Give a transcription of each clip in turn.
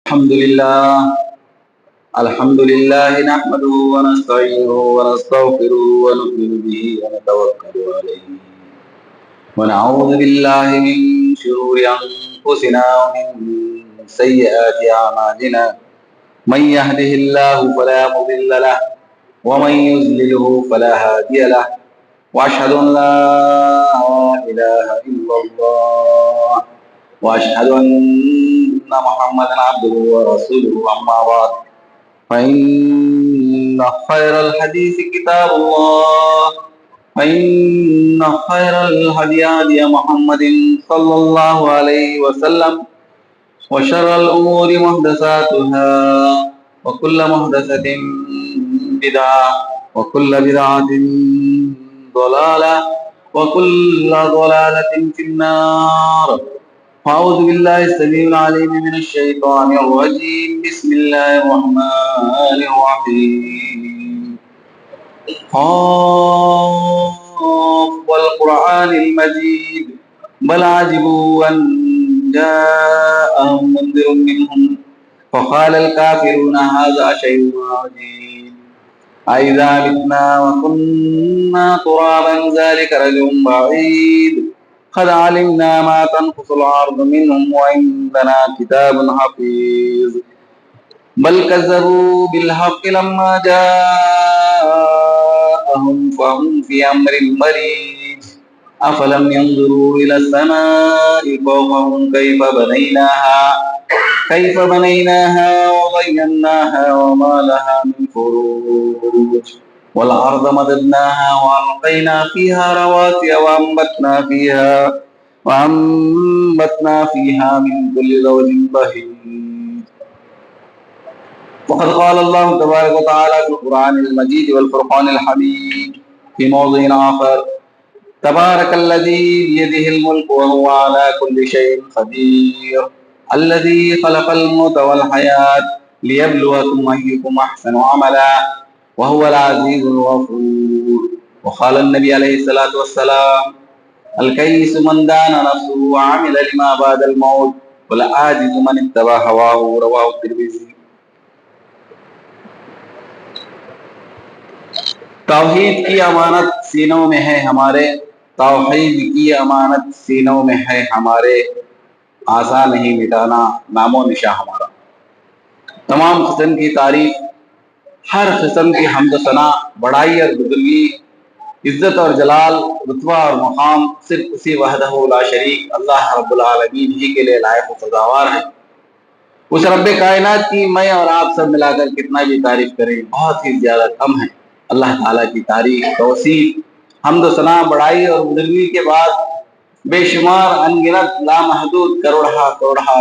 الحمد لله نحمده ونستعينه ونستغفره ونؤمن به ونتوكل عليه ونعوذ بالله من شرور أنفسنا ومن سيئات أعمالنا من يهده الله فلا مضل له ومن يضلله فلا هادي له وأشهد أن لا إله إلا الله وأشهد أن محمدا عبده ورسوله أما بعد فإن خير الحديث كتاب الله فإن خير الهدي هدي محمد صلى الله عليه وسلم وشر الأمور محدثاتها وكل محدثة بدعة وكل بدعة ضلالة وكل ضلالة في النار. أعوذ بالله السميع العليم من الشيطان الرجيم. بسم الله الرحمن الرحيم. والقرآن المجيد بل عجبوا أن جاءهم منذر منهم فقال الكافرون هذا شيء عجيب أإذا متنا وكنا ترابا ذلك رجل بعيد قد علمنا ما تنقص الأرض منهم وعندنا كتاب حفيظ بل كذبوا بالحق لما جاءهم فهم في أمر مريج أفلم ينظروا إلى السماء فوقهم كيف بنيناها وزيناها وما لها من فروج والأرض مددناها وألقينا فيها رواسي وأنبتنا فيها من كل زوج بهيج. وقد قال الله تبارك وتعالى في القرآن المجيد والفرقان الحميد في موضع آخر تبارك الذي بيده الملك وهو على كل شيء قدير الذي خلق الموت والحياة ليبلوكم أيكم أحسن عملا وهو العزيز الغفور. وقال النبي عليه الصلاة والسلام الكيس من دان نفسه وعمل لما بعد الموت والعاجز من اتبع هواه. رواه الترمذی. توحید کی امانت سینوں میں ہے ہمارے، توحید کی امانت سینوں میں ہے ہمارے، آسان نہیں مٹانا نام و نشاں ہمارا. تمام قسم کی تعریف، ہر قسم کی حمد و ثنا، بڑائی اور بزرگی، عزت اور جلال، رتبہ اور مقام صرف اسی وحدہ لا شریک اللہ رب العالمین ہی کے لیے لائق و سزاوار ہے. اس رب کائنات کی میں اور آپ سب ملا کر کتنا بھی تعریف کریں بہت ہی زیادہ کم ہے. اللہ تعالیٰ کی تعریف، توصیف، حمد و ثنا، بڑائی اور بزرگی کے بعد بے شمار انگنت لامحدود کروڑہا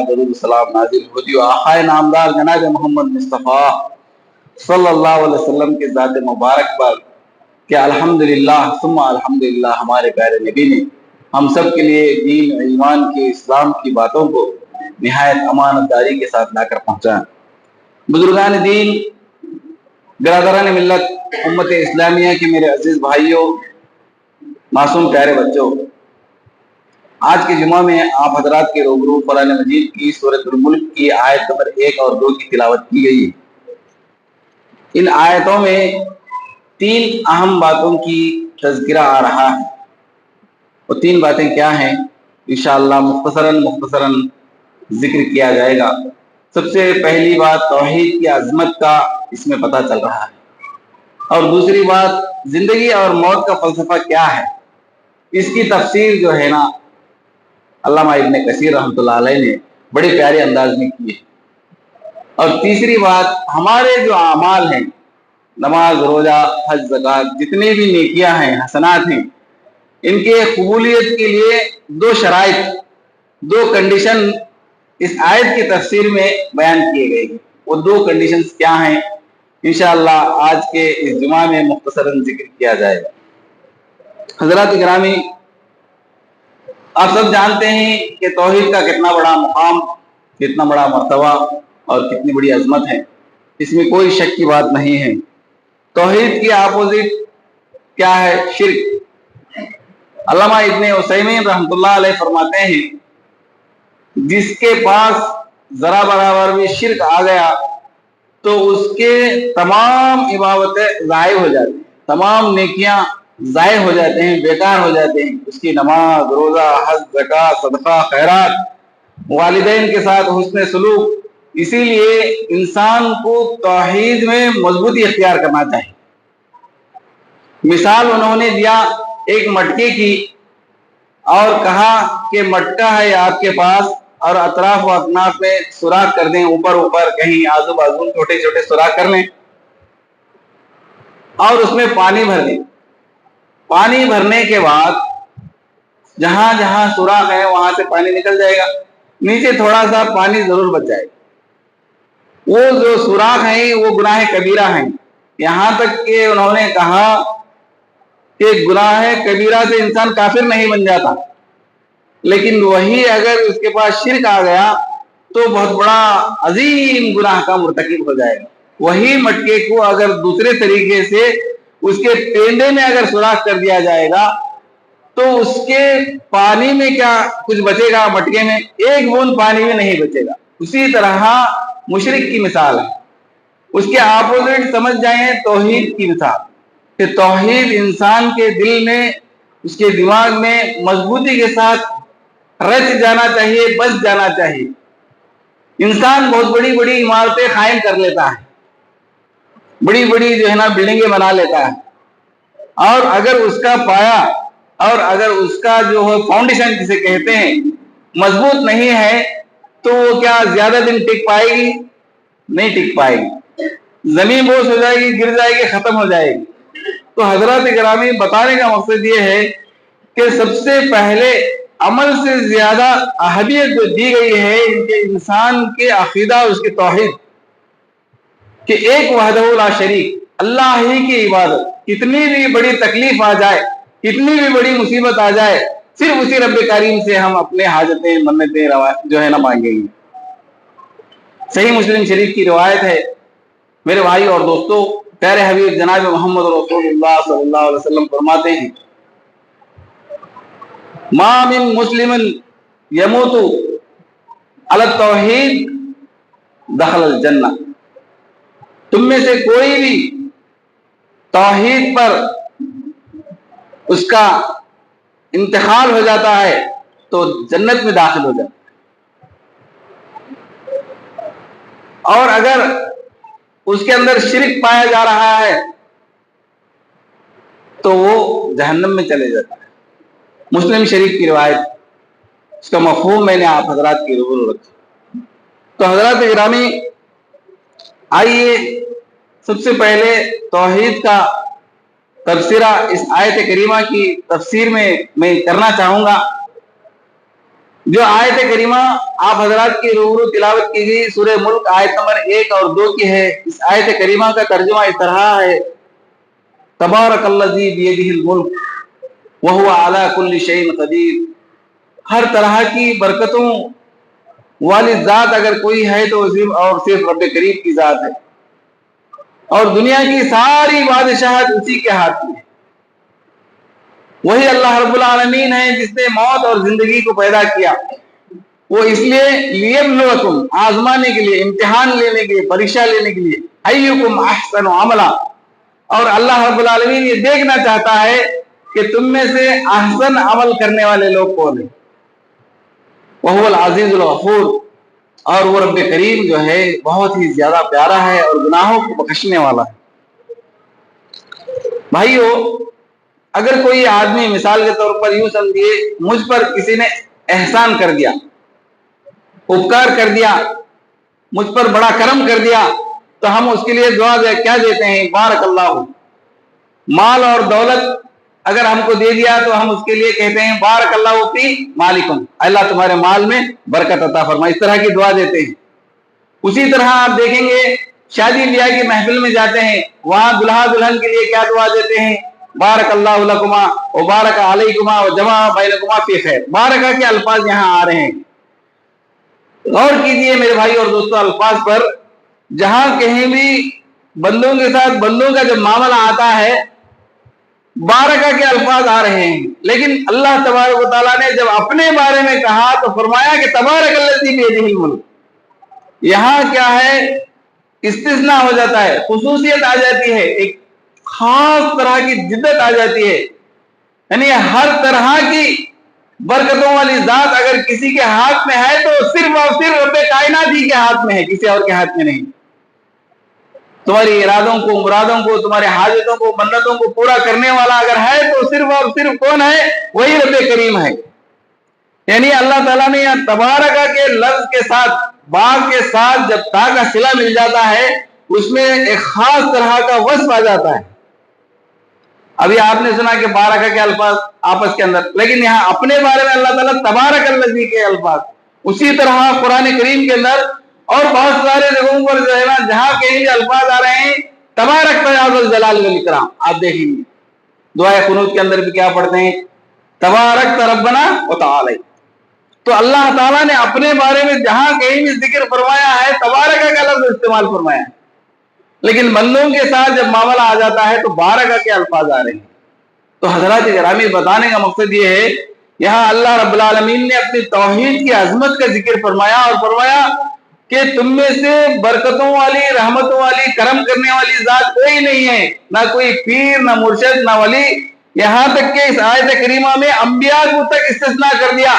درود سلام نازل ہوتی و آقائے نامدار جناب محمد مصطفیٰ صلی اللہ علیہ وسلم کے ذات مبارک پر کہ الحمدللہ ثم الحمدللہ ہمارے پیارے نبی نے ہم سب کے لیے دین، ایمان کے، اسلام کی باتوں کو نہایت امانت داری کے ساتھ لا کر پہنچا. بزرگان دین، برادران ملت، امت اسلامیہ کے میرے عزیز بھائیوں، معصوم پیارے بچوں، آج کے جمعہ میں آپ حضرات کے روبرو قرآن مجید کی سورۃ الملک کی آیت نمبر 1 اور 2 کی تلاوت کی گئی ہے. ان آیتوں میں 3 اہم باتوں کی تذکرہ آ رہا ہے. وہ 3 باتیں کیا ہیں انشاءاللہ مختصراً ذکر کیا جائے گا. سب سے پہلی بات توحید کی عظمت کا اس میں پتہ چل رہا ہے، اور دوسری بات زندگی اور موت کا فلسفہ کیا ہے، اس کی تفسیر جو ہے نا علامہ ابن کثیر رحمۃ اللہ علیہ نے بڑے پیارے انداز میں کی ہے. اور تیسری بات ہمارے جو اعمال ہیں، نماز، روزہ، حج، زکوٰۃ، جتنے بھی نیکیاں ہیں، حسنات ہیں، ان کے قبولیت کے لیے 2 شرائط، 2 کنڈیشن اس آیت کی تفسیر میں بیان کیے گئے ہیں. وہ 2 کنڈیشنز کیا ہیں انشاءاللہ آج کے اس جمعہ میں مختصراً ذکر کیا جائے گا. حضرات گرامی، آپ سب جانتے ہیں کہ توحید کا کتنا بڑا مقام، کتنا بڑا مرتبہ اور کتنی بڑی عظمت ہے، اس میں کوئی شک کی بات نہیں ہے. توحید کی اپوزٹ کیا ہے؟ شرک. علامہ ابن عثیمین رحمۃ اللہ علیہ فرماتے ہیں جس کے پاس ذرا برابر بھی شرک آ گیا تو اس کے تمام عبادتیں ضائع ہو جاتی ہیں، تمام نیکیاں ضائع ہو جاتے ہیں، بیکار ہو جاتے ہیں. اس کی نماز، روزہ، حج، زکوٰۃ، صدقہ، خیرات، والدین کے ساتھ حسن سلوک. اسی لیے انسان کو توحید میں مضبوطی اختیار کرنا چاہیے. مثال انہوں نے دیا ایک مٹکے کی اور کہا کہ مٹکا ہے آپ کے پاس اور اطراف و اکناف میں سوراخ کر دیں، اوپر کہیں آزو بازو چھوٹے چھوٹے سوراخ کر لیں اور اس میں پانی بھر دیں. پانی بھرنے کے بعد جہاں جہاں سوراخ ہے وہاں سے پانی نکل جائے گا، نیچے تھوڑا سا پانی ضرور بچ جائے گا. وہ جو سوراخ ہیں وہ گناہ کبیرہ ہیں. یہاں تک کہ انہوں نے کہا کہ گناہ کبیرہ سے انسان کافر نہیں بن جاتا، لیکن وہی اگر اس کے پاس شرک آ گیا تو بہت بڑا عظیم گناہ کا مرتکب ہو جائے گا. وہی مٹکے کو اگر دوسرے طریقے سے اس کے پینڈے میں اگر سوراخ کر دیا جائے گا تو اس کے پانی میں کیا کچھ بچے گا؟ مٹکے میں ایک بوند پانی میں نہیں بچے گا. اسی طرح مشرک کی مثال ہے. اس کے اپوزٹ سمجھ جائیں توحید کی مثال، کہ توحید انسان کے دل میں، اس کے دماغ میں مضبوطی کے ساتھ رچ جانا چاہیے، بس جانا چاہیے. انسان بہت بڑی بڑی عمارتیں قائم کر لیتا ہے، بڑی بڑی جو ہے نا بلڈنگیں بنا لیتا ہے، اور اگر اس کا پایا اور اگر اس کا جو ہے فاؤنڈیشن جسے کہتے ہیں مضبوط نہیں ہے تو وہ کیا زیادہ دن ٹک پائے گی؟ نہیں ٹک پائے گی، زمین بوس ہو جائے گی، گر جائے گی، ختم ہو جائے گی. تو حضرات گرامی بتانے کا مقصد یہ ہے کہ سب سے پہلے عمل سے زیادہ اہمیت جو دی گئی ہے کہ انسان کے عقیدہ اور اس کی توحید، کہ ایک وحدہ لا شریک اللہ ہی کی عبادت. کتنی بھی بڑی تکلیف آ جائے، کتنی بھی بڑی مصیبت آ جائے، صرف اسی رب کریم سے ہم اپنے حاجتیں منتیں جو ہے نا مانگیں گے. صحیح مسلم شریف کی روایت ہے میرے بھائی اور دوستو، پیارے حبیب جناب محمد رسول اللہ صلی اللہ علیہ وسلم فرماتے ہیں ما من مسلم یموت علی التوحید دخل الجنہ. تم میں سے کوئی بھی توحید پر اس کا انتقال ہو جاتا ہے تو جنت میں داخل ہو جاتا ہے، اور اگر اس کے اندر شرک پایا جا رہا ہے تو وہ جہنم میں چلے جاتا ہے. مسلم شریف کی روایت، اس کا مفہوم میں نے آپ حضرات کی روبرو رکھا. تو حضرات گرامی آئیے سب سے پہلے توحید کا تبصرہ اس آیت کریمہ کی تفسیر میں کرنا چاہوں گا. جو آیت کریمہ آپ حضرات کی روبرو تلاوت کی گئی سورہ ملک آیت نمبر 1 اور 2 کی ہے. اس آیت کریمہ کا ترجمہ اس طرح ہے تبارک الذی بیدہ الملک وہو علی کل شیء قدیر. ہر طرح کی برکتوں والی ذات اگر کوئی ہے تو صرف رب کریم کی ذات ہے، اور دنیا کی ساری بادشاہت اسی کے ہاتھ میں. وہی اللہ رب العالمین ہے جس نے موت اور زندگی کو پیدا کیا. وہ اس لیے لیبلوکم، آزمانے کے لیے، امتحان لینے کے لیے، پریشہ لینے کے لیے، ایکم احسن عملا. اور اللہ رب العالمین یہ دیکھنا چاہتا ہے کہ تم میں سے احسن عمل کرنے والے لوگ کون ہیں. وہو العزیز الغفور، اور وہ رب کریم جو ہے بہت ہی زیادہ پیارا ہے اور گناہوں کو بخشنے والا ہے. بھائیو، اگر کوئی آدمی مثال کے طور پر یوں سمجھیے مجھ پر کسی نے احسان کر دیا، اپکار کر دیا، مجھ پر بڑا کرم کر دیا، تو ہم اس کے لیے دعا کیا دیتے ہیں؟ بارک اللہ. مال اور دولت اگر ہم کو دے دیا تو ہم اس کے لیے کہتے ہیں بارک اللہ فی مالکم، اللہ تمہارے مال میں برکت عطا فرمائے. اس طرح کی دعا دیتے ہیں. اسی طرح آپ دیکھیں گے شادی بیاہ کی محفل میں جاتے ہیں، وہاں دلہا دلہن کے لیے کیا دعا دیتے ہیں؟ بارک اللہ لکما وبارک علیکما وجمع بینکما فی خیر. بارکہ کے الفاظ یہاں آ رہے ہیں. غور کیجئے میرے بھائی اور دوستو الفاظ پر. جہاں کہیں بھی بندوں کے ساتھ بندوں کا جب معاملہ آتا ہے بارکہ کے الفاظ آ رہے ہیں، لیکن اللہ تبارک و تعالیٰ نے جب اپنے بارے میں کہا تو فرمایا کہ تبارک الذی بیدہ الملک. یہاں کیا ہے استثناء ہو جاتا ہے، خصوصیت آ جاتی ہے، ایک خاص طرح کی جدت آ جاتی ہے، یعنی ہر طرح کی برکتوں والی ذات اگر کسی کے ہاتھ میں ہے تو صرف اور صرف رب کائنات ہی کے ہاتھ میں ہے، کسی اور کے ہاتھ میں نہیں۔ تمہاری ارادوں کو، مرادوں کو، تمہارے حاجتوں کو، منتوں کو پورا کرنے والا اگر ہے تو صرف اور صرف کون ہے؟ وہی رب کریم ہے۔ یعنی اللہ تعالیٰ نے یہاں تبارک کے لفظ کے ساتھ، باغ کے ساتھ جب تا کا صلہ مل جاتا ہے اس میں ایک خاص طرح کا وصف آ جاتا ہے۔ ابھی آپ نے سنا کہ بارکہ کے الفاظ آپس کے اندر، لیکن یہاں اپنے بارے میں اللہ تعالیٰ تبارک الذی کے الفاظ، اسی طرح قرآن کریم کے اندر اور بہت سارے جگہوں پر جو ہے نا جہاں کہیں بھی الفاظ آ رہے ہیں تبارک تیاز الجلال والاکرام، آپ دیکھیں گے دعائے قنوت کے اندر بھی کیا پڑھتے ہیں؟ تبارک ربنا وتعالی۔ تو اللہ تعالیٰ نے اپنے بارے میں جہاں کہیں بھی ذکر فرمایا ہے تبارک کا لفظ استعمال فرمایا ہے، لیکن بندوں کے ساتھ جب معاملہ آ جاتا ہے تو بارکہ کے الفاظ آ رہے ہیں۔ تو حضرات گرامی بتانے کا مقصد یہ ہے، یہاں اللہ رب العالمین نے اپنی توحید کی عظمت کا ذکر فرمایا اور فرمایا کہ تم میں سے برکتوں والی، رحمتوں والی، کرم کرنے والی ذات کوئی نہیں ہے، نہ کوئی پیر، نہ مرشد، نہ ولی۔ یہاں تک کہ اس آیت کریمہ میں انبیاء کو تک استثناء کر دیا،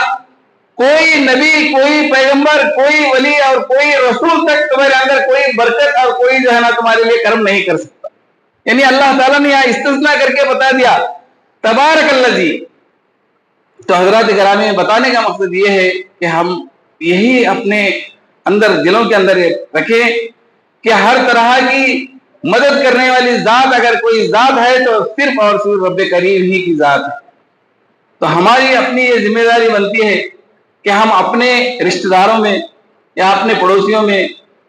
کوئی نبی، کوئی پیغمبر، کوئی ولی اور کوئی رسول تک تمہارے اندر کوئی برکت اور کوئی جو ہے نا تمہارے لیے کرم نہیں کر سکتا۔ یعنی اللہ تعالیٰ نے یہاں استثناء کر کے بتا دیا تبارک الذی۔ تو حضرات گرامی بتانے کا مقصد یہ ہے کہ ہم یہی اپنے اندر، دلوں کے اندر رکھیں کہ ہر طرح کی مدد کرنے والی ذات اگر کوئی ذات ہے تو صرف اور صرف رب کریم ہی کی ذات ہے۔ تو ہماری اپنی یہ ذمہ داری بنتی ہے کہ ہم اپنے رشتہ داروں میں یا اپنے پڑوسیوں میں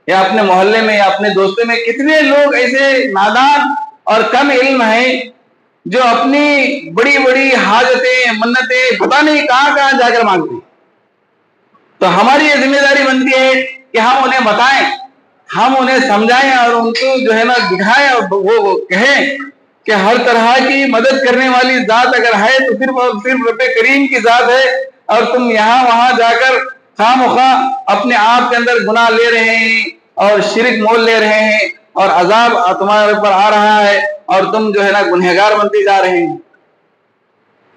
یا اپنے محلے میں یا اپنے دوستوں میں کتنے لوگ ایسے نادان اور کم علم ہیں جو اپنی بڑی بڑی حاجتیں، منتیں پتہ نہیں کہاں کہاں جا کر مانگتے ہیں۔ تو ہماری یہ ذمہ داری بنتی ہے کہ ہم انہیں بتائیں، ہم انہیں سمجھائیں اور ان کو جو ہے نا دکھائیں اور وہ کہیں کہ ہر طرح کی مدد کرنے والی ذات اگر ہے تو صرف اور صرف رب کریم کی ذات ہے، اور تم یہاں وہاں جا کر خواہ مخواہ اپنے آپ کے اندر گناہ لے رہے ہیں اور شرک مول لے رہے ہیں اور عذاب تمہارے اوپر آ رہا ہے اور تم جو ہے نا گنہگار بنتے جا رہے ہیں۔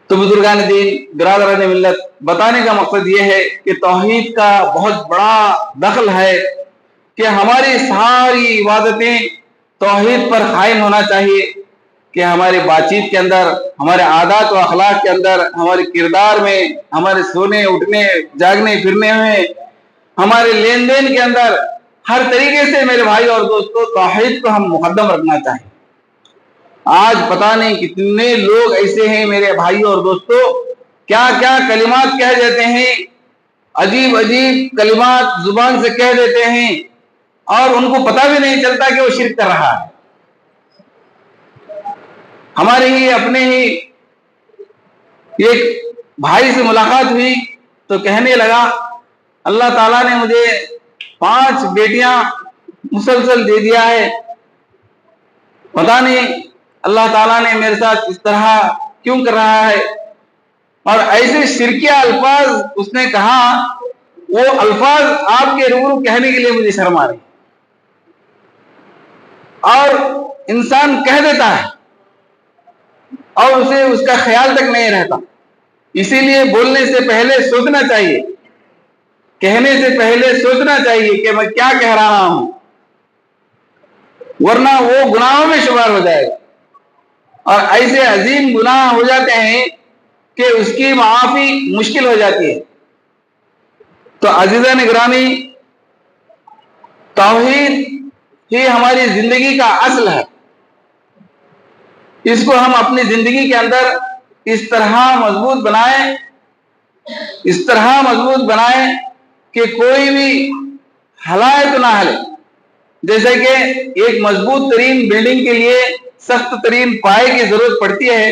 تو بزرگان دین، برادران ملت، بتانے کا مقصد یہ ہے کہ توحید کا بہت بڑا دخل ہے کہ ہماری ساری عبادتیں توحید پر قائم ہونا چاہیے، کہ ہمارے بات چیت کے اندر، ہمارے عادات و اخلاق کے اندر، ہمارے کردار میں، ہمارے سونے اٹھنے جاگنے پھرنے میں، ہمارے لین دین کے اندر ہر طریقے سے میرے بھائی اور دوستوں توحید کو ہم مقدم رکھنا چاہیے۔ آج پتہ نہیں کتنے لوگ ایسے ہیں میرے بھائی اور دوستوں، کیا کیا کلمات کہہ دیتے ہیں، عجیب عجیب کلمات زبان سے کہہ دیتے ہیں اور ان کو پتہ بھی نہیں چلتا کہ وہ شرک کر رہا ہے۔ ہمارے ہی اپنے ہی ایک بھائی سے ملاقات ہوئی تو کہنے لگا اللہ تعالیٰ نے مجھے 5 بیٹیاں مسلسل دے دیا ہے، پتہ نہیں اللہ تعالیٰ نے میرے ساتھ اس طرح کیوں کر رہا ہے، اور ایسے شرکیہ الفاظ اس نے کہا، وہ الفاظ آپ کے روبرو کہنے کے لیے مجھے شرم آ رہی، اور انسان کہہ دیتا ہے اور اسے اس کا خیال تک نہیں رہتا۔ اسی لیے بولنے سے پہلے سوچنا چاہیے، کہنے سے پہلے سوچنا چاہیے کہ میں کیا کہہ رہا ہوں، ورنہ وہ گناہوں میں شمار ہو جائے گا، اور ایسے عظیم گناہ ہو جاتے ہیں کہ اس کی معافی مشکل ہو جاتی ہے۔ تو عزیزان گرامی، توحید ہی ہماری زندگی کا اصل ہے، اس کو ہم اپنی زندگی کے اندر اس طرح مضبوط بنائیں کہ کوئی بھی ہلائے تو نہ ہلے۔ جیسے کہ ایک مضبوط ترین بلڈنگ کے لیے سخت ترین پائے کی ضرورت پڑتی ہے،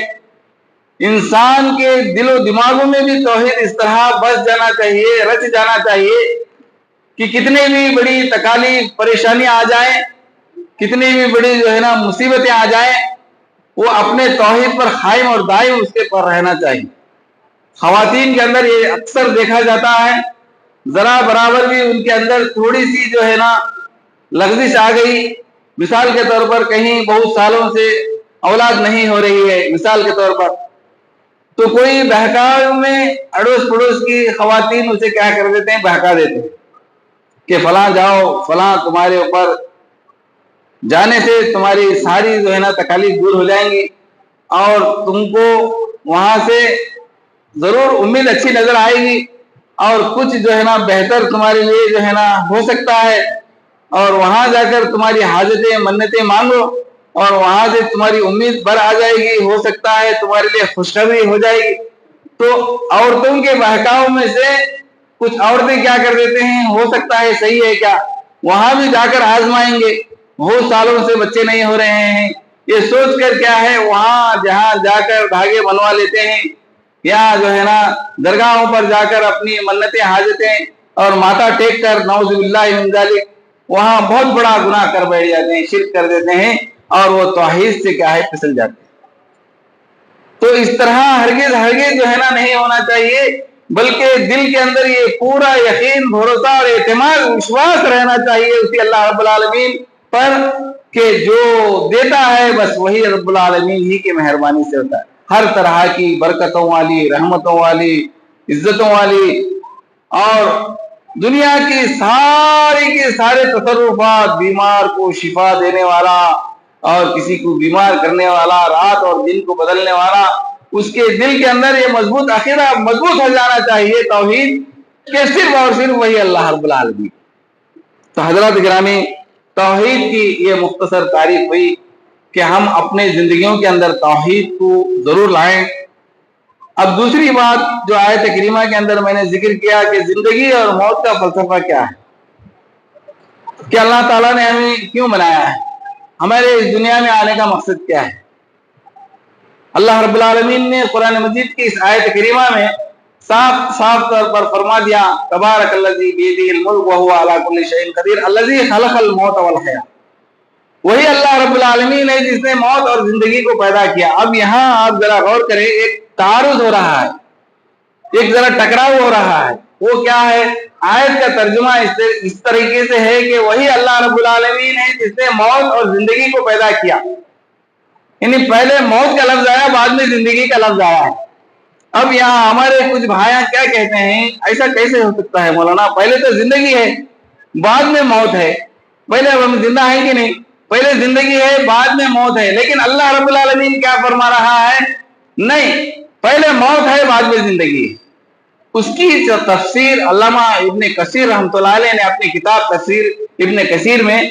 انسان کے دل و دماغوں میں بھی توحید اس طرح بس جانا چاہیے، رچ جانا چاہیے کہ کتنے بھی بڑی تکالیف پریشانیاں آ جائیں، کتنی بھی بڑی جو ہے نا مصیبتیں آ جائیں، وہ اپنے توحید پر قائم اور دائم اس کے پر رہنا چاہیے۔ خواتین کے اندر یہ اکثر دیکھا جاتا ہے ذرا برابر بھی ان کے اندر تھوڑی سی جو ہے نا لغزش آ گئی، مثال کے طور پر کہیں بہت سالوں سے اولاد نہیں ہو رہی ہے مثال کے طور پر، تو کوئی بہکاؤ میں اڑوس پڑوس کی خواتین اسے کیا کر دیتے ہیں، بہکا دیتے ہیں کہ فلاں جاؤ، فلاں تمہارے اوپر جانے سے تمہاری ساری جو ہے نا تکالیف دور ہو جائیں گی اور تم کو وہاں سے ضرور امید اچھی نظر آئے گی اور کچھ جو ہے نا بہتر تمہارے لیے جو ہے نا ہو سکتا ہے، اور وہاں جا کر تمہاری حاجتیں منتیں مانگو اور وہاں سے تمہاری امید بڑھ آ جائے گی، ہو سکتا ہے تمہارے لیے خوشخبری ہو جائے گی۔ تو عورتوں کے بہکاؤ میں سے کچھ عورتیں کیا کر دیتے ہیں، ہو سکتا ہے صحیح ہے کیا، وہاں بھی جا کر آزمائیں گے، بہت سالوں سے بچے نہیں ہو رہے ہیں، یہ سوچ کر کیا ہے وہاں جہاں جا کر دھاگے بنوا لیتے ہیں یا جو ہے نا درگاہوں پر جا کر اپنی منتیں حاجتیں اور ماتھا ٹیک کر نعوذ باللہ من ذالک وہاں بہت بڑا گناہ کر بیٹھ جاتے ہیں، شرک کر دیتے ہیں اور وہ توحید سے کیا ہے پھسل جاتے ہیں۔ تو اس طرح ہرگز ہرگز جو ہے نا نہیں ہونا چاہیے، بلکہ دل کے اندر یہ پورا یقین، بھروسہ اور اعتماد، وشواس رہنا چاہیے اسی اللہ رب العالمین پر کہ جو دیتا ہے بس وہی رب العالمین ہی کی مہربانی سے ہوتا ہے، ہر طرح کی برکتوں والی، رحمتوں والی، عزتوں والی اور دنیا کی ساری کے سارے تصرفات، بیمار کو شفا دینے والا اور کسی کو بیمار کرنے والا، رات اور دن کو بدلنے والا، اس کے دل کے اندر یہ مضبوط عقیدہ مضبوط ہو جانا چاہیے توحید کہ صرف اور صرف وہی اللہ رب العالمین۔ تو حضرات گرامی، توحید کی یہ مختصر تعریف ہوئی کہ ہم اپنے زندگیوں کے اندر توحید کو ضرور لائیں۔ اب دوسری بات جو آیت کریمہ کے اندر میں نے ذکر کیا کہ زندگی اور موت کا فلسفہ کیا ہے، کہ اللہ تعالیٰ نے ہمیں کیوں بنایا ہے، ہمارے اس دنیا میں آنے کا مقصد کیا ہے۔ اللہ رب العالمین نے قرآن مجید کی اس آیت کریمہ میں صاف طور پر فرما دیا، تبارک الذی بیدہ الملک وہو علی کل شیء قدیر الذی خلق الموت والحیاۃ، وہی اللہ رب العالمین ہے جس نے موت اور زندگی کو پیدا کیا۔ اب یہاں آپ ذرا غور کریں، ایک تعارض ہو رہا ہے، ایک ذرا ٹکراؤ ہو رہا ہے، وہ کیا ہے؟ آیت کا ترجمہ اس طریقے سے ہے کہ وہی اللہ رب العالمین ہے جس نے موت اور زندگی کو پیدا کیا، یعنی پہلے موت کا لفظ آیا، بعد میں زندگی کا لفظ آیا ہے۔ اب یہاں ہمارے کچھ بھائیاں کیا کہتے ہیں، ایسا کیسے ہو سکتا ہے مولانا، پہلے تو زندگی ہے بعد میں موت ہے، پہلے ہم زندہ ہیں کہ نہیں، پہلے زندگی ہے بعد میں موت ہے، لیکن اللہ رب العالمین کیا فرما رہا ہے، نہیں، پہلے موت ہے بعد میں زندگی ہے۔ اس کی جو تفسیر علامہ ابن کثیر رحمۃ اللہ علیہ نے اپنی کتاب تفسیر ابن کثیر میں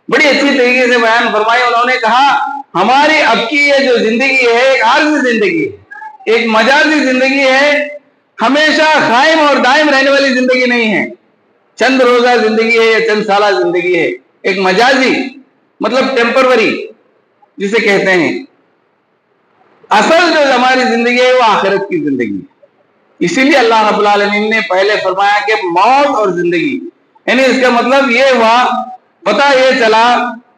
بڑی اچھی طریقے سے بیان فرمائی۔ انہوں نے کہا ہماری اب کی یہ جو زندگی ہے ایک عارضی زندگی ہے، ایک مجازی زندگی ہے، ہمیشہ قائم اور دائم رہنے والی زندگی نہیں ہے، چند روزہ زندگی ہے یا چند سالہ زندگی ہے، ایک مجازی مطلب ٹیمپروری جسے کہتے ہیں۔ اصل جو ہماری زندگی ہے وہ آخرت کی زندگی ہے، اسی لیے اللہ رب العالمین نے پہلے فرمایا کہ موت اور زندگی، یعنی اس کا مطلب یہ ہوا، پتہ یہ چلا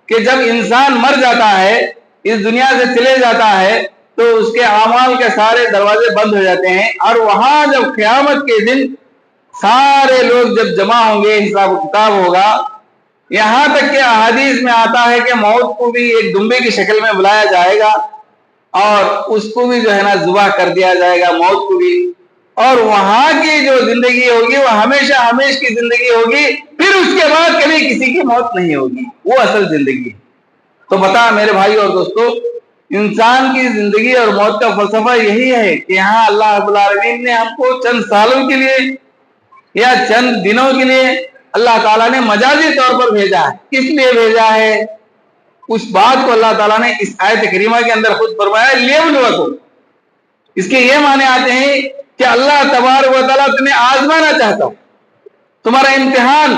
کہ جب انسان مر جاتا ہے، اس دنیا سے چلے جاتا ہے، تو اس کے اعمال کے سارے دروازے بند ہو جاتے ہیں، اور وہاں جب قیامت کے دن سارے لوگ جب جمع ہوں گے، حساب و کتاب ہوگا، یہاں تک کہ احادیث میں آتا ہے کہ موت کو بھی ایک دمبے کی شکل میں بلایا جائے گا اور اس کو بھی جو ہے نا ذبح کر دیا جائے گا، موت کو بھی، اور وہاں کی جو زندگی ہوگی وہ ہمیشہ ہمیش کی زندگی ہوگی، پھر اس کے بعد کبھی کسی کی موت نہیں ہوگی، وہ اصل زندگی ہے۔ تو بتا میرے بھائی اور دوستو، انسان کی زندگی اور موت کا فلسفہ یہی ہے کہ یہاں اللہ رب العالمین نے ہم کو چند سالوں کے لیے یا چند دنوں کے لیے اللہ تعالیٰ نے مجازی طور پر بھیجا ہے۔ کس لیے بھیجا ہے؟ اس بات کو اللہ تعالیٰ نے اس آیت کریمہ کے اندر خود فرمایا، لیبلوکم، اس کے یہ معنی آتے ہیں کہ اللہ تبارک و تعالیٰ تمہیں آزمانا چاہتا ہوں، تمہارا امتحان،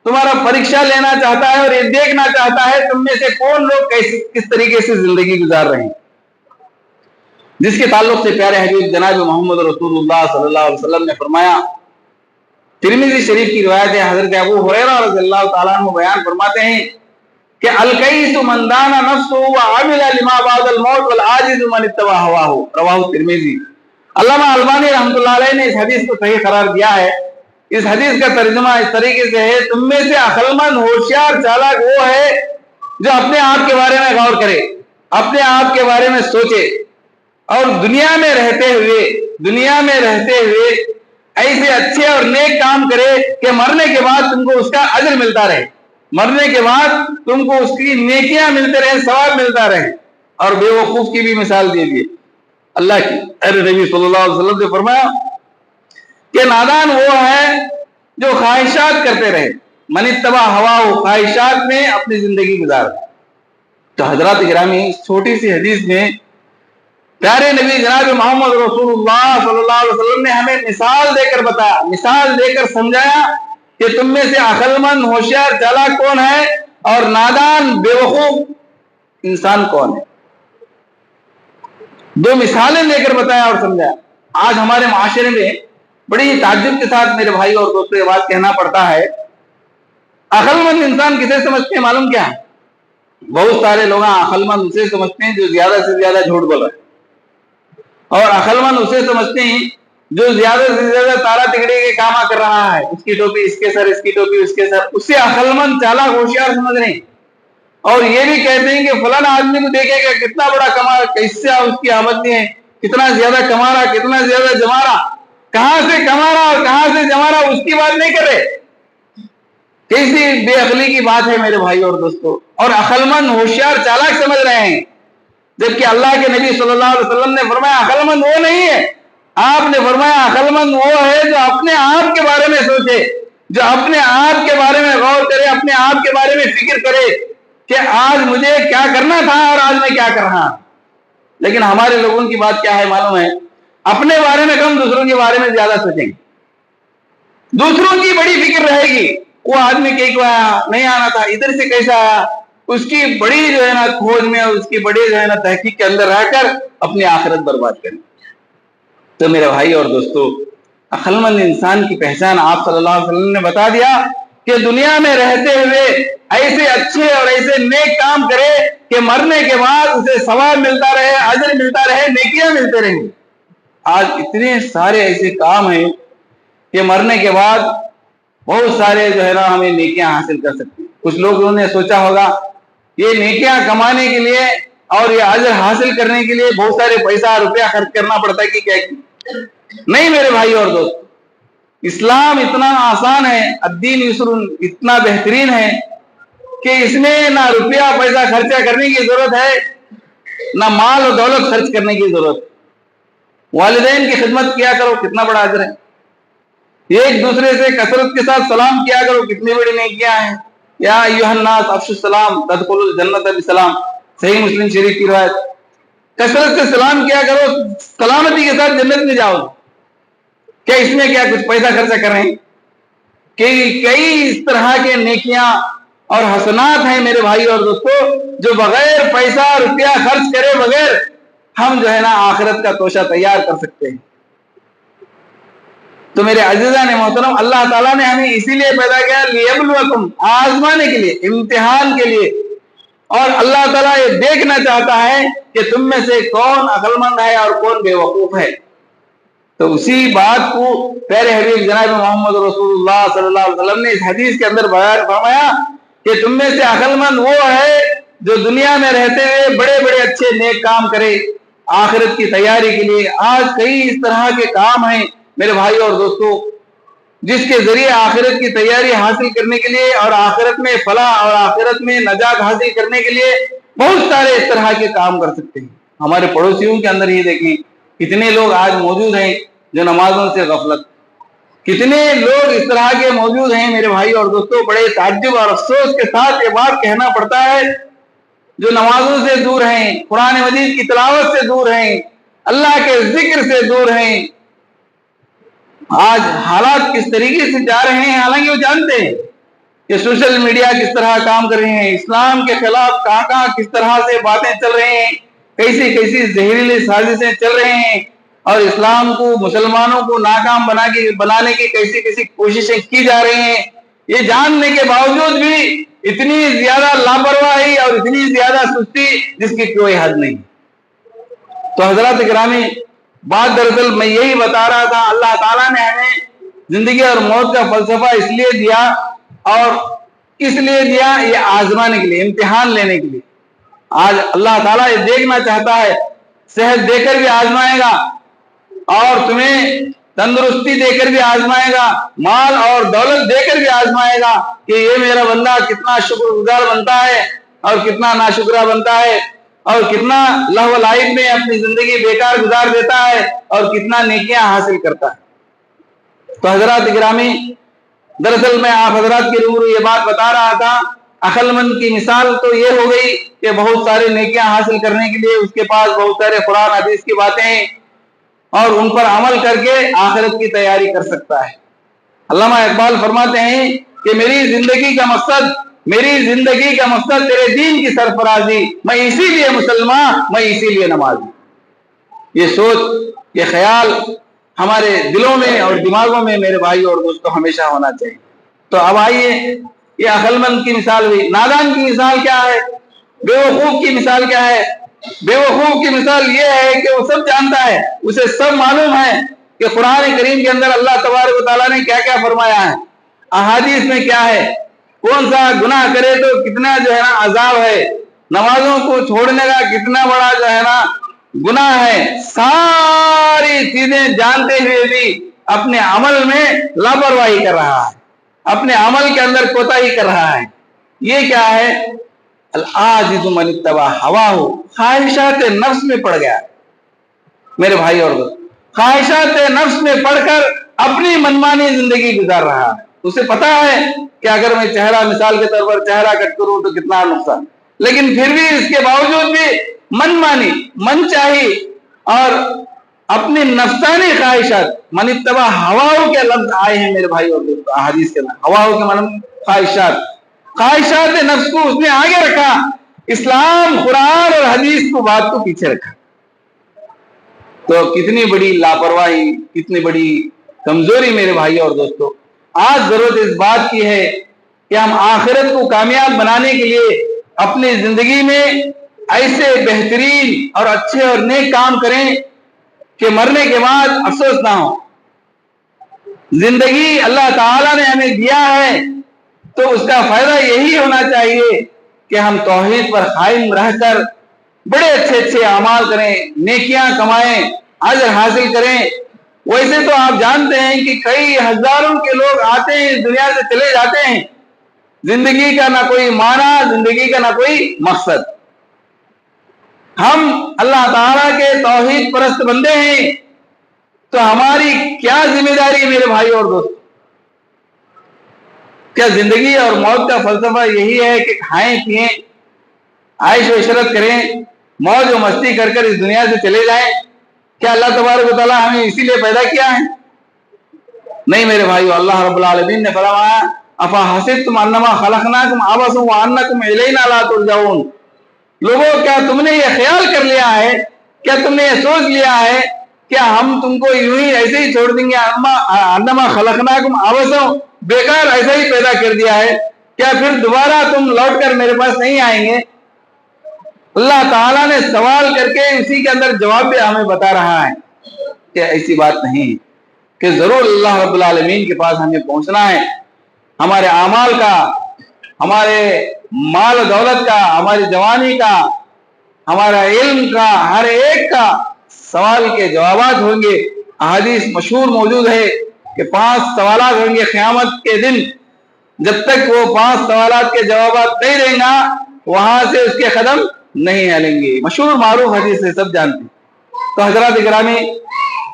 تمہارا پریکشا لینا چاہتا ہے اور یہ دیکھنا چاہتا ہے تم میں سے کون لوگ کس طریقے سے زندگی گزار رہے ہیں، جس کے تعلق سے پیارے حبیب جناب محمد رسول اللہ صلی اللہ علیہ وسلم نے فرمایا، ترمذی شریف کی روایت ہے، حضرت ابو ہریرہ رضی اللہ تعالیٰ عنہ بیان فرماتے ہیں کہ الکیس من دان نفسہ وعمل لما بعد الموت والعاجز من اتبع ہواہ، رواہ ترمذی۔ علامہ البانی رحمۃ اللہ علیہ نے اس حدیث کو صحیح قرار دیا ہے، اس حدیث کا ترجمہ اس طریقے سے ہے، تم میں سے عقلمند ہوشیار چالاک وہ ہے جو اپنے آپ کے بارے میں غور کرے، اپنے آپ کے بارے میں سوچے، اور دنیا میں رہتے ہوئے ایسے اچھے اور نیک کام کرے کہ مرنے کے بعد تم کو اس کا اجر ملتا رہے، مرنے کے بعد تم کو اس کی نیکیاں ملتے رہے، ثواب ملتا رہے۔ اور بے وقوف کی بھی مثال دے دی اللہ کی نبی صلی اللہ علیہ وسلم نے فرمایا کہ نادان وہ ہے جو خواہشات کرتے رہے، من اتبع ہواہ، خواہشات میں اپنی زندگی گزار۔ تو حضرات گرامی، چھوٹی سی حدیث میں پیارے نبی جناب محمد رسول اللہ صلی اللہ علیہ وسلم نے ہمیں مثال دے کر بتایا، مثال دے کر سمجھایا کہ تم میں سے عقلمند ہوشیار چالاک کون ہے اور نادان بے وقوف انسان کون ہے۔ دو مثالیں دے کر بتایا اور سمجھایا۔ آج ہمارے معاشرے میں بڑی تعجب کے ساتھ میرے بھائی اور دوستوں یہ بات کہنا پڑتا ہے، عقلمند انسان کسے سمجھتے ہیں معلوم کیا ہے؟ بہت سارے لوگ عقلمند اسے سمجھتے ہیں جو زیادہ سے زیادہ جھوٹ بول رہے ہیں، اور عقلمند اسے سمجھتے ہیں جو زیادہ سے زیادہ تارا تگڑی کے کام کر رہا ہے، اس کی ٹوپی اس کے سر، اس کی ٹوپی اس کے سر، اسے عقلمند چالاک ہوشیار سمجھ رہے ہیں۔ اور یہ بھی کہتے ہیں کہ فلاں آدمی کو دیکھے گا کتنا بڑا کما، اس سے اس کی آمدنی ہے، کتنا زیادہ کما رہا، کتنا زیادہ جما رہا، کہاں سے کما رہا اور کہاں سے جما رہا اس کی بات نہیں کر رہے۔ کیسی بے عقلی کی بات ہے میرے بھائی اور دوستو، اور عقلمند ہوشیار چالاک سمجھ رہے ہیں، جبکہ اللہ کے نبی صلی اللہ علیہ وسلم نے فرمایا عقلمند وہ نہیں ہے، آپ نے فرمایا عقلمند وہ ہے جو اپنے آپ کے بارے میں سوچے، جو اپنے آپ کے بارے میں غور کرے، اپنے آپ کے بارے میں فکر کرے کہ آج مجھے کیا کرنا تھا اور آج میں کیا کر رہا ہوں۔ لیکن ہمارے لوگوں کی بات کیا ہے معلوم ہے؟ اپنے بارے میں کم، دوسروں کے بارے میں زیادہ سوچیں گے، دوسروں کی بڑی فکر رہے گی، وہ آدمی کیوں آیا، نہیں آنا تھا، ادھر سے کیسا آیا، اس کی بڑی جو ہے نا کھوج میں، اس کی بڑی جو ہے نا تحقیق کے اندر رہ کر اپنی آخرت برباد کریں۔ تو میرے بھائی اور دوستو، عقلمند انسان کی پہچان آپ صلی اللہ علیہ وسلم نے بتا دیا کہ دنیا میں رہتے ہوئے ایسے اچھے اور ایسے نیک کام کرے کہ مرنے کے بعد اسے ثواب ملتا رہے، اجر ملتا رہے، نیکیاں ملتے رہیں۔ آج اتنے سارے ایسے کام ہیں کہ مرنے کے بعد بہت سارے جو ہے نا ہمیں نیکیاں حاصل کر سکتے ہیں۔ کچھ لوگوں نے سوچا ہوگا یہ نیکیاں کمانے کے لیے اور یہ اجر حاصل کرنے کے لیے بہت سارے پیسہ روپیہ خرچ کرنا پڑتا ہے کہ کیا؟ نہیں میرے بھائی اور دوست، اسلام اتنا آسان ہے، الدین یسر، اتنا بہترین ہے کہ اس میں نہ روپیہ پیسہ خرچہ کرنے کی ضرورت ہے، نہ مال و دولت خرچ کرنے کی ضرورت۔ والدین کی خدمت کیا کرو، کتنا بڑا اجر ہے۔ ایک دوسرے سے کثرت کے ساتھ سلام کیا کرو، کتنی بڑی نیکیاں ہیں۔ یا ایھا الناس افشوا السلام تدخلوا الجنۃ بسلام، صحیح مسلم شریف کی روایت۔ کثرت سے سلام کیا کرو، سلامتی کے ساتھ جنت میں جاؤ۔ کیا اس میں کیا کچھ پیسہ خرچہ کر رہے ہیں؟ کہ کئی اس طرح کے نیکیاں اور حسنات ہیں میرے بھائی اور دوستو، جو بغیر پیسہ روپیہ خرچ کرے بغیر ہم جو ہے نا آخرت کا توشہ تیار کر سکتے ہیں۔ تو میرے عزیزان محترم، اللہ تعالیٰ نے ہمیں اسی لیے پیدا کیا، لیبلوکم، آزمانے کے لیے، امتحان کے لیے، اور اللہ تعالیٰ یہ دیکھنا چاہتا ہے کہ تم میں سے کون عقلمند ہے اور کون بے وقوف ہے۔ تو اسی بات کو پیارے حبیب جناب محمد رسول اللہ صلی اللہ علیہ وسلم نے اس حدیث کے اندر بیان فرمایا کہ تم میں سے عقلمند وہ ہے جو دنیا میں رہتے ہوئے بڑے بڑے اچھے نیک کام کرے آخرت کی تیاری کے لیے۔ آج کئی اس طرح کے کام ہیں میرے بھائی اور دوستو جس کے ذریعے آخرت کی تیاری حاصل کرنے کے لیے اور آخرت میں فلاح اور آخرت میں نجات حاصل کرنے کے لیے بہت سارے اس طرح کے کام کر سکتے ہیں۔ ہمارے پڑوسیوں کے اندر یہ دیکھیں کتنے لوگ آج موجود ہیں جو نمازوں سے غفلت، کتنے لوگ اس طرح کے موجود ہیں میرے بھائی اور دوستو، بڑے تعجب اور افسوس کے ساتھ یہ بات کہنا پڑتا ہے، جو نمازوں سے دور ہیں، قرآن مجید کی تلاوت سے دور ہیں، اللہ کے ذکر سے دور ہیں۔ آج حالات کس طریقے سے جا رہے ہیں، حالانکہ وہ جانتے ہیں کہ سوشل میڈیا کس طرح کام کر رہے ہیں، اسلام کے خلاف کہاں کہاں کس طرح سے باتیں چل رہے ہیں، کیسی کیسی زہریلی سازشیں چل رہے ہیں، اور اسلام کو، مسلمانوں کو ناکام بنانے کی کیسی کیسی کوششیں کی جا رہی ہیں۔ یہ جاننے کے باوجود بھی اتنی زیادہ لاپرواہی اور اتنی زیادہ سستی جس کی کوئی حد نہیں۔ تو حضرات گرامی، بات دراصل میں یہی بتا رہا تھا، اللہ تعالیٰ نے ہمیں زندگی اور موت کا فلسفہ اس لیے دیا، اور کس لیے دیا؟ یہ آزمانے کے لیے، امتحان لینے کے لیے۔ آج اللہ تعالیٰ یہ دیکھنا چاہتا ہے، صحت دے کر بھی آزمائے گا، اور تمہیں تندرستی دے کر بھی آزمائے گا، مال اور دولت دے کر بھی آزمائے گا کہ یہ میرا بندہ کتنا شکر گزار بنتا ہے اور کتنا ناشکرہ بنتا ہے، اور کتنا لہو و لعب میں اپنی زندگی بیکار گزار دیتا ہے، اور کتنا نیکیاں حاصل کرتا ہے۔ تو حضرات گرامی، دراصل میں آپ حضرات کے روبرو یہ بات بتا رہا تھا، عقل مند کی مثال تو یہ ہو گئی کہ بہت سارے نیکیاں حاصل کرنے کے لیے اس کے پاس بہت سارے قرآن حدیث کی باتیں ہیں، اور ان پر عمل کر کے آخرت کی تیاری کر سکتا ہے۔ علامہ اقبال فرماتے ہیں کہ میری زندگی کا مقصد تیرے دین کی سرفرازی، میں اسی لیے مسلمان، میں اسی لیے نمازی۔ یہ سوچ، یہ خیال ہمارے دلوں میں اور دماغوں میں میرے بھائی اور دوستوں ہمیشہ ہونا چاہیے۔ تو اب آئیے، یہ عقل مند کی مثال ہوئی، نادان کی مثال کیا ہے؟ بے وقوف کی مثال کیا ہے؟ بے وقوف کی مثال یہ ہے کہ وہ سب جانتا ہے، اسے سب معلوم ہے کہ قرآن کریم کے اندر اللہ تبارک و تعالیٰ نے کیا کیا فرمایا ہے، احادیث میں کیا ہے، کون سا گناہ کرے تو کتنا عذاب ہے، نمازوں کو چھوڑنے کا کتنا بڑا گناہ ہے، ساری چیزیں جانتے ہوئے بھی اپنے عمل میں لاپرواہی کر رہا ہے، اپنے عمل کے اندر کوتاہی کر رہا ہے۔ یہ کیا ہے؟ العاجز من اتبع ہواہ، خواہشات نفس میں پڑ گیا میرے بھائی اور دوست، خواہشات نفس میں پڑھ کر اپنی منمانی زندگی گزار رہا ہے۔ اسے پتا ہے کہ اگر میں چہرہ، مثال کے طور پر چہرہ کٹ کروں تو کتنا نقصان، لیکن پھر بھی اس کے باوجود بھی منمانی، من چاہی اور اپنی نفسانی خواہشات، من اتبع ہواہ کے لفظ آئے ہیں میرے بھائی اور دوست احادیث کے اندر، ہواہ کے معنی خواہشات نفس کو اس نے آگے رکھا، اسلام، قرآن اور حدیث کو بات کو پیچھے رکھا۔ تو کتنی بڑی لاپرواہی، کتنی بڑی کمزوری میرے بھائی اور دوستو۔ آج ضرورت اس بات کی ہے کہ ہم آخرت کو کامیاب بنانے کے لیے اپنی زندگی میں ایسے بہترین اور اچھے اور نیک کام کریں کہ مرنے کے بعد افسوس نہ ہو۔ زندگی اللہ تعالیٰ نے ہمیں دیا ہے تو اس کا فائدہ یہی ہونا چاہیے کہ ہم توحید پر قائم رہ کر بڑے اچھے اعمال کریں، نیکیاں کمائیں، اجر حاصل کریں۔ ویسے تو آپ جانتے ہیں کہ کئی ہزاروں کے لوگ آتے ہیں، اس دنیا سے چلے جاتے ہیں، زندگی کا نہ کوئی معنی، زندگی کا نہ کوئی مقصد۔ ہم اللہ تعالیٰ کے توحید پرست بندے ہیں، تو ہماری کیا ذمہ داری ہے میرے بھائی اور دوست؟ کیا زندگی اور موت کا فلسفہ یہی ہے کہ کھائیں پیئیں، عیش و عشرت کریں، موج و مستی کر کر اس دنیا سے چلے جائیں؟ کیا اللہ تبارک و تعالیٰ ہمیں اسی لیے پیدا کیا ہے؟ نہیں میرے بھائیو، اللہ رب العالمین نے فرمایا افا حسبتم انما خلقناکم عبثا وانکم الینا لا ترجعون۔ لوگوں، کیا تم نے یہ خیال کر لیا ہے، کیا تم نے یہ سوچ لیا ہے کہ ہم تم کو یوں ہی ایسے ہی چھوڑ دیں گے؟ انما خلقناکم عبثا، بیکار ایسا ہی پیدا کر دیا ہے، کیا پھر دوبارہ تم لوٹ کر میرے پاس نہیں آئیں گے؟ اللہ تعالیٰ نے سوال کر کے اسی کے اندر جواب بھی ہمیں بتا رہا ہے کہ ایسی بات نہیں، کہ ضرور اللہ رب العالمین کے پاس ہمیں پہنچنا ہے۔ ہمارے اعمال کا، ہمارے مال و دولت کا، ہماری جوانی کا، ہمارا علم کا، ہر ایک کا سوال کے جوابات ہوں گے۔ احادیث مشہور موجود ہے کہ 5 سوالات ہوں گے قیامت کے دن، جب تک وہ 5 سوالات کے جوابات نہیں دے گا وہاں سے اس کے قدم نہیں ہلیں گے۔ مشہور معروف حدیث ہے، سب جانتے ہیں۔ تو حضرات گرامی،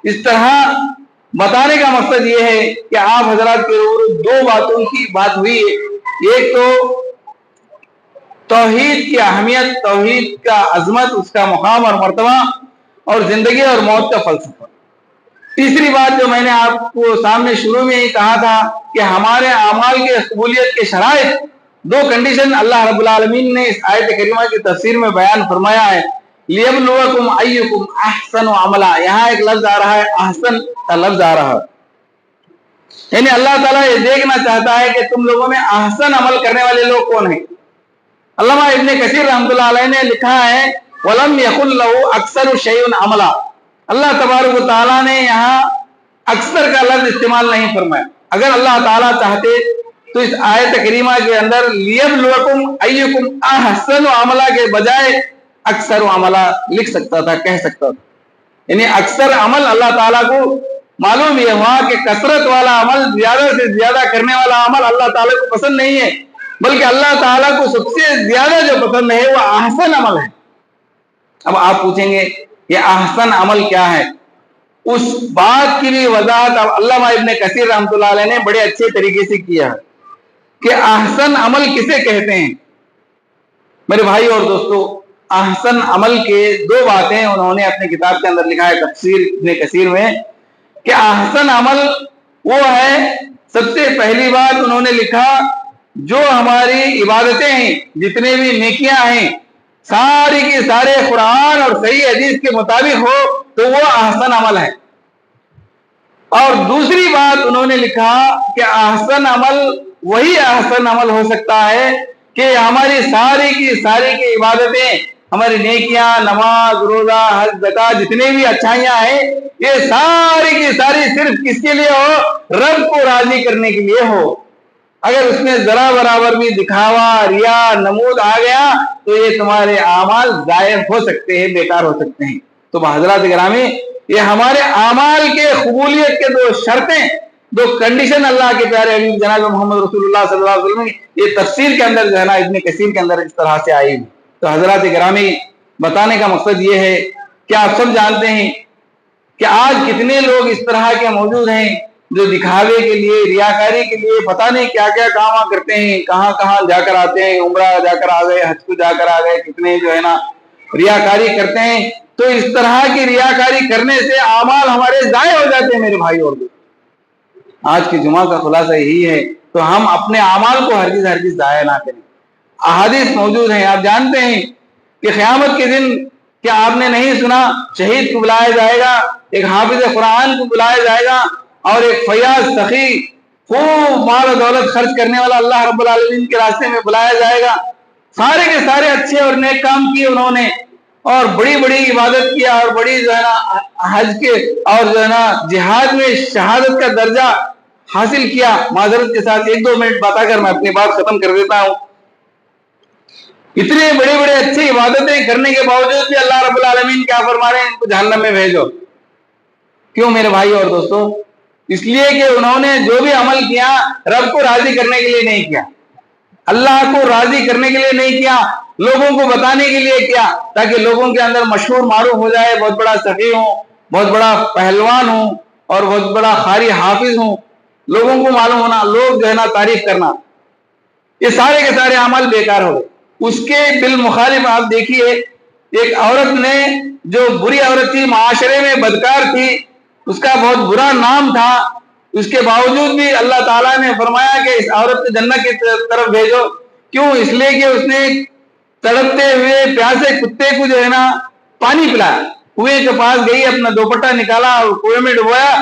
اس طرح بتانے کا مقصد یہ ہے کہ آپ حضرات کے روبرو 2 باتوں کی بات ہوئی ہے۔ ایک تو توحید کی اہمیت، توحید کا عظمت، اس کا مقام اور مرتبہ، اور زندگی اور موت کا فلسفہ۔ تیسری بات جو میں نے آپ کو سامنے شروع میں ہی کہا تھا کہ ہمارے اعمال کے قبولیت کے شرائط، 2 کنڈیشن اللہ رب العالمین نے اس آیت کریمہ کی تفسیر میں بیان فرمایا ہے۔ لیبلوکم ایکم احسن عملا، یہاں ایک لفظ آ رہا ہے، احسن کا لفظ آ رہا ہے، یعنی اللہ تعالیٰ یہ دیکھنا چاہتا ہے کہ تم لوگوں میں احسن عمل کرنے والے لوگ کون ہیں۔ علامہ ابن کثیر رحمۃ اللہ علیہ نے لکھا ہے وَلَمْ يَكُنْ لَهُ أَكْثَرُ شَيْءٍ عَمَلًا، اللہ تبارک و تعالیٰ نے یہاں اکثر کا لفظ استعمال نہیں فرمایا. اگر اللہ تعالیٰ چاہتے تو اس آیت کریمہ کے اندر لیبلوکم ایکم احسن عملا کے بجائے اکثر عملا لکھ سکتا تھا، کہہ سکتا تھا. یعنی اکثر عمل اللہ تعالیٰ کو معلوم یہ ہوا کہ کثرت والا عمل، زیادہ سے زیادہ کرنے والا عمل اللہ تعالیٰ کو پسند نہیں ہے، بلکہ اللہ تعالیٰ کو سب سے زیادہ جو پسند ہے وہ احسن عمل ہے. اب آپ پوچھیں گے یہ احسن عمل کیا ہے؟ اس بات کی بھی وضاحت علامہ ابن کثیر رحمۃ اللہ علیہ نے بڑے اچھے طریقے سے کیا ہے کہ احسن عمل کسے کہتے ہیں. میرے بھائی اور دوستو، احسن عمل کے دو باتیں انہوں نے اپنے کتاب کے اندر لکھا ہے تفسیر ابن کثیر میں کہ احسن عمل وہ ہے، سب سے پہلی بات انہوں نے لکھا جو ہماری عبادتیں ہیں، جتنے بھی نیکیاں ہیں، ساری کی سارے قرآن اور صحیح حدیث کے مطابق ہو تو وہ احسن عمل ہے. اور دوسری بات انہوں نے لکھا کہ احسن عمل وہی احسن عمل ہو سکتا ہے کہ ہماری ساری کی عبادتیں، ہماری نیکیاں، نماز، روزہ، حج، زکات، جتنے بھی اچھائیاں ہیں، یہ ساری کی ساری صرف کس کے لیے ہو؟ رب کو راضی کرنے کے لیے ہو. اگر اس میں ذرا برابر بھی دکھاوا، ریا، نمود آ گیا تو یہ تمہارے اعمال ضائع ہو سکتے ہیں، بیکار ہو سکتے ہیں. تو حضرات گرامی، یہ ہمارے اعمال کے قبولیت کے دو شرطیں، دو کنڈیشن اللہ کے پیارے حبیب جناب محمد رسول اللہ صلی اللہ علیہ وسلم یہ تفسیر کے اندر جو ہے نا ابن کثیر کے اندر اس طرح سے آئی. تو حضرات گرامی، بتانے کا مقصد یہ ہے کہ آپ سب جانتے ہیں کہ آج کتنے لوگ اس طرح کے موجود ہیں جو دکھاوے کے لیے، ریاکاری کے لیے پتہ نہیں کیا کیا کام کرتے ہیں، کہاں کہاں جا کر آتے ہیں، عمرہ جا کر آ گئے، حج کو جا کر آ گئے، کتنے جو ہے نا ریاکاری کرتے ہیں. تو اس طرح کی ریاکاری کرنے سے اعمال ہمارے ضائع ہو جاتے ہیں. میرے بھائی اور دوست، آج کی جمعہ کا خلاصہ یہی ہے تو ہم اپنے اعمال کو ہرگز ضائع نہ کریں. احادیث موجود ہیں، آپ جانتے ہیں کہ قیامت کے دن کیا آپ نے نہیں سنا شہید کو بلایا جائے گا، ایک حافظ قرآن کو بلایا جائے گا، اور ایک فیاض سخی خوب مال و دولت خرچ کرنے والا اللہ رب العالمین کے راستے میں بلایا جائے گا. سارے کے سارے اچھے اور نیک کام کیے انہوں نے، اور بڑی بڑی عبادت کیا، اور بڑی جو ہے نا حج کے اور جو ہے نا جہاد میں شہادت کا درجہ حاصل کیا. معذرت کے ساتھ 1-2 منٹ بتا کر میں اپنی بات ختم کر دیتا ہوں. اتنے بڑے بڑے اچھی عبادتیں کرنے کے باوجود بھی اللہ رب العالمین کیا فرما رہے ہیں؟ ان کو جہنم میں بھیجو. کیوں میرے بھائی اور دوستوں؟ اس لیے کہ انہوں نے جو بھی عمل کیا رب کو راضی کرنے کے لیے نہیں کیا، اللہ کو راضی کرنے کے لیے نہیں کیا، لوگوں کو بتانے کے لیے کیا، تاکہ لوگوں کے اندر مشہور معروف ہو جائے، بہت بڑا سخی ہوں، بہت بڑا پہلوان ہوں، اور بہت بڑا قاری حافظ ہوں، لوگوں کو معلوم ہونا، لوگ جو ہے نا تعریف کرنا. یہ سارے کے سارے عمل بیکار ہو گئے. اس کے بالمخالف آپ دیکھیے، ایک عورت نے جو بری عورت تھی، معاشرے میں بدکار تھی، اس کا بہت برا نام تھا، اس کے باوجود بھی اللہ تعالیٰ نے فرمایا کہ اس عورت کو جنت کی طرف بھیجو. کیوں؟ اس لیے کہ اس نے تڑپتے ہوئے پیاسے کتے کو جو ہے نا پانی پلایا. کنویں کے پاس گئی، اپنا دوپٹہ نکالا اور کنویں میں ڈبویا،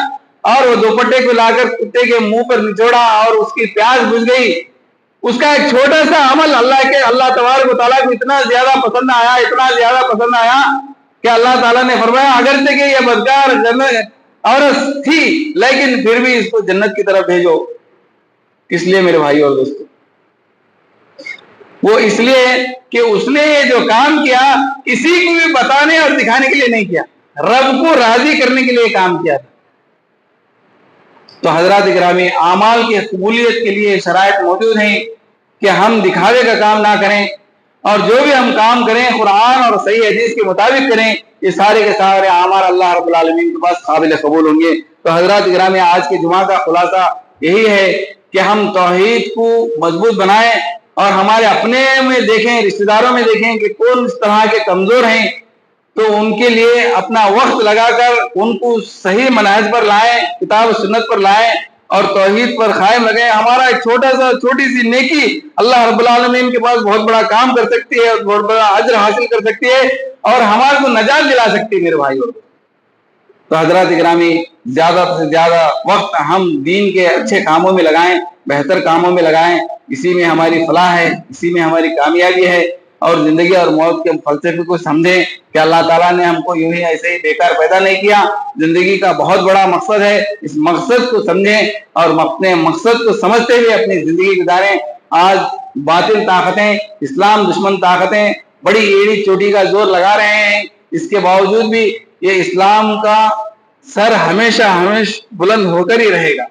اور وہ دوپٹے کو لا کر کتے کے منہ پر نچوڑا اور اس کی پیاس بجھ گئی. اس کا ایک چھوٹا سا عمل اللہ تبارک و تعالیٰ کو اتنا زیادہ پسند آیا کہ اللہ تعالیٰ نے فرمایا اگرچہ کہ یہ بدکار عورت تھی لیکن پھر بھی اس کو جنت کی طرف بھیجو. اس لیے میرے بھائی اور دوستو، وہ اس لیے کہ اس نے جو کام کیا کسی کو بھی بتانے اور دکھانے کے لیے نہیں کیا، رب کو راضی کرنے کے لیے کام کیا تھا. تو حضرات گرامی، اعمال کی قبولیت کے لیے شرائط موجود ہیں کہ ہم دکھاوے کا کام نہ کریں، اور جو بھی ہم کام کریں قرآن اور صحیح حدیث کے مطابق کریں. یہ سارے کے سارے اعمال اللہ رب العالمین کے پاس قابل قبول ہوں گے. تو حضرات گرامی، آج کے جمعہ کا خلاصہ یہی ہے کہ ہم توحید کو مضبوط بنائیں، اور ہمارے اپنے میں دیکھیں، رشتہ داروں میں دیکھیں کہ کون اس طرح کے کمزور ہیں، تو ان کے لیے اپنا وقت لگا کر ان کو صحیح منہج پر لائیں، کتاب و سنت پر لائیں، اور توحید پر قائم لگیں. ہمارا ایک چھوٹی سی نیکی اللہ رب العالمین کے پاس بہت بڑا کام کر سکتی ہے، اور بہت بڑا اجر حاصل کر سکتی ہے، اور ہمارے کو نجات دلا سکتی ہے. میرے بھائیوں، تو حضرات گرامی، زیادہ سے زیادہ وقت ہم دین کے اچھے کاموں میں لگائیں، بہتر کاموں میں لگائیں. اسی میں ہماری فلاح ہے، اسی میں ہماری کامیابی ہے. اور زندگی اور موت کے فلسفے کو سمجھیں کہ اللہ تعالیٰ نے ہم کو یوں ہی ایسے ہی بیکار پیدا نہیں کیا، زندگی کا بہت بڑا مقصد ہے، اس مقصد کو سمجھیں اور اپنے مقصد کو سمجھتے ہوئے اپنی زندگی گزاریں۔ آج باطل طاقتیں، اسلام دشمن طاقتیں بڑی ایڑی چوٹی کا زور لگا رہے ہیں، اس کے باوجود بھی یہ اسلام کا سر ہمیشہ بلند ہو کر ہی رہے گا۔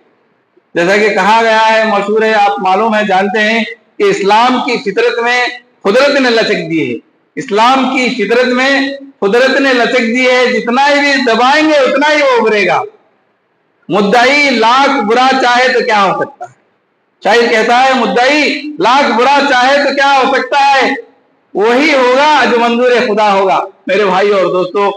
جیسا کہ کہا گیا ہے، مشہور ہے، آپ معلوم ہے، جانتے ہیں کہ اسلام کی فطرت میں قدرت نے لچک دی ہے، اسلام کی فطرت میں قدرت نے لچک دی ہے، جتنا ہی بھی دبائیں گے اتنا ہی وہ ابھرے گا۔ مدعی لاکھ برا چاہے تو کیا ہو سکتا ہے، شاعر کہتا ہے مدعی لاکھ برا چاہے تو کیا ہو سکتا ہے، وہی ہوگا جو منظور خدا ہوگا۔ میرے بھائی اور دوستو،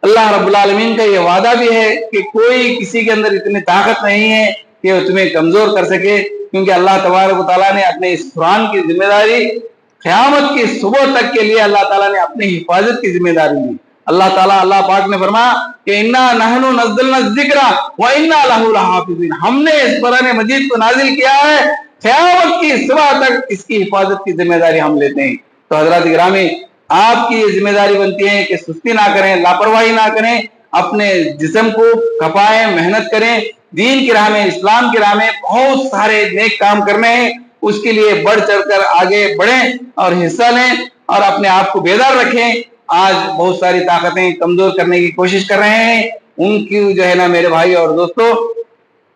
اللہ رب العالمین کا یہ وعدہ بھی ہے کہ کوئی کسی کے اندر اتنی طاقت نہیں ہے کہ وہ تمہیں کمزور کر سکے، کیونکہ اللہ تبارک و تعالیٰ نے اپنے اس قرآن کی ذمہ داری قیامت کی صبح تک کے لیے اللہ تعالیٰ نے اپنی حفاظت کی ذمہ داری لی۔ اللہ پاک نے فرمایا کہ انا نحن نزلنا الذکر وانا لہ لحافظون، ہم نے اس قرآن مجید کو نازل کیا ہے، قیامت کی صبح تک اس کی حفاظت کی ذمہ داری ہم لیتے ہیں۔ تو حضرات گرامی، آپ کی یہ ذمہ داری بنتی ہے کہ سستی نہ کریں، لاپرواہی نہ کریں، اپنے جسم کو کھپائیں، محنت کریں، دین کی راہ میں، اسلام کی راہ میں بہت سارے نیک کام کرنے ہیں، اس کے لیے بڑھ چڑھ کر آگے بڑھیں اور حصہ لیں اور اپنے آپ کو بیدار رکھیں۔ آج بہت ساری طاقتیں کمزور کرنے کی کوشش کر رہے ہیں، ان کی جو ہے نا میرے بھائی اور دوستو،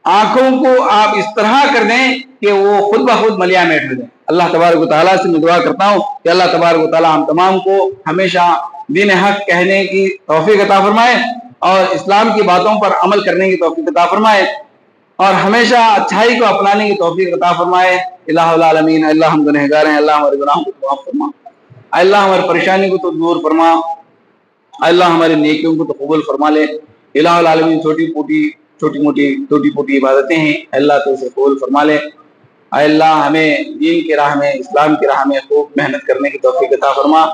آنکھوں کو آپ اس طرح کر دیں کہ وہ خود بخود ملیا میٹ ہو جائیں۔ اللہ تبارک و تعالیٰ سے میں دعا کرتا ہوں کہ اللہ تبارک و تعالیٰ ہم تمام کو ہمیشہ دین حق کہنے کی توفیق عطا فرمائے اور اسلام کی باتوں پر عمل کرنے کی توفیق عطا فرمائے اور ہمیشہ اچھائی کو اپنانے کی توفیق عطا فرمائے۔ الہ العالمین، اللہ ہم گنہگار ہیں، اللہ ہمارے گناہوں کو معاف فرما، اللہ ہماری پریشانی کو تو دور فرما، اللہ ہماری نیکیوں کو تو قبول فرما لے۔ الہ العالمین، چھوٹی موٹی عبادتیں ہیں، اللہ تو اسے قبول فرما لے۔ اے اللہ، ہمیں دین کی راہ میں، اسلام کی راہ میں خوب محنت کرنے کی توفیق عطا فرما،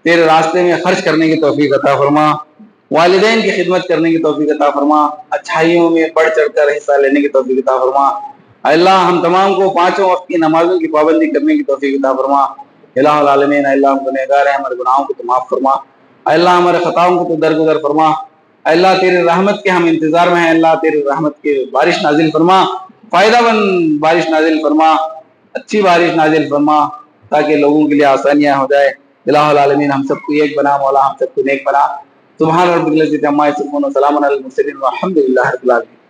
تیرے راستے میں خرچ کرنے کی توفیق عطا فرما، والدین کی خدمت کرنے کی توفیق عطا فرما، اچھائیوں میں بڑھ چڑھ کر حصہ لینے کی توفیق عطا فرما۔ اے اللہ، ہم تمام کو 5 وقت کی نمازوں کی پابندی کرنے کی توفیق عطا فرما۔ الہ العالمین، اے اللہ ہم گنہگار ہیں، ہمارے گناہوں کو تو معاف فرما، اے اللہ ہمارے خطاؤں کو تو درگزر فرما، اے اللہ تیرے رحمت کے ہم انتظار میں ہیں، اللہ تیرے رحمت کی بارش نازل فرما، فائدہ مند بارش نازل فرما، اچھی بارش نازل فرما تاکہ لوگوں کے لیے آسانیاں ہو جائے۔ الہ العالمین، ہم سب کو ایک بنا، مولا ہم سب کو نیک بنا۔ سبحان ربک العزت عما یصفون، وسلام علی المرسلین، والحمد للہ رب العالمین۔